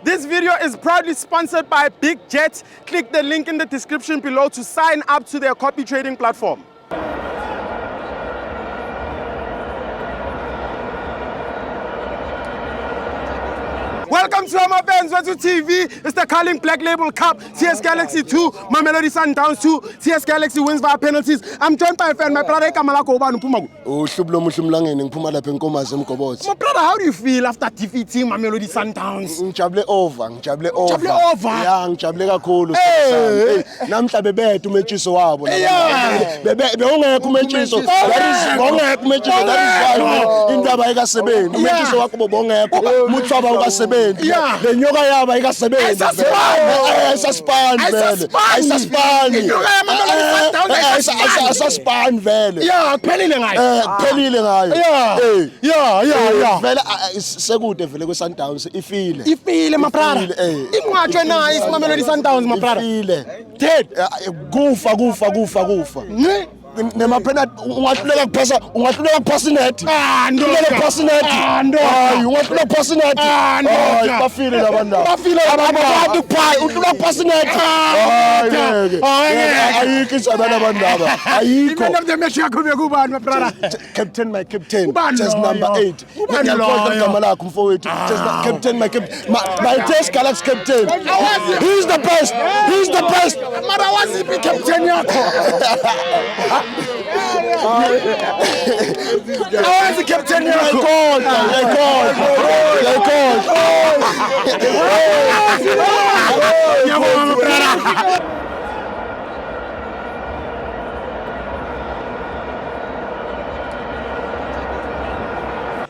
This video is proudly sponsored by Big Jet. Click the link in the description below to sign up to their copy trading platform. Welcome to our FANS Wethu TV. It's the Carling Black Label Cup. TS Galaxy 2, Mamelodi Sundowns 2. TS Galaxy wins via penalties. I'm joined by a fan, my brother. My brother, how do you feel after defeating Mamelodi Sundowns? Ngijabule over. Ngijabule over? Yeah, ngijabule kakhulu. Namhla bebethu umethiso wabo bewungekho umethiso. That is indaba ayikasebenzi. Umethiso wakho bongekho. Umuthwaba ukasebenzi. Le nyoka yaba ayikasebenzi. Ayisaspan vele. Yeah, kuphelile ngayo. Kuphelile ngayo. Yeah. Vele sekude vele kweSundowns ifile. Ifile my brother. Ingqwatshwe nayo iSimamelodi Sundowns my brother. Ifile. Dead. Kufa. Nemaphena ungahluleka kuphasa inet. Ungahluleka kuphasa inet. Ungahluleka kuphasa inet. Bafile labantu. Abantu phaya uhluleka kuphasa inet. Ayikho isabana abantu laba. Ayikho. Imene mdemeshi yakho bekubani my brother? Captain, my captain. Just number 8. Ngiyaqonda igama lakho mfowethu. Just captain, my captain. My test Galaxy captain. He's the best. Mara waziphi captain yakho? How is the captain? They're called.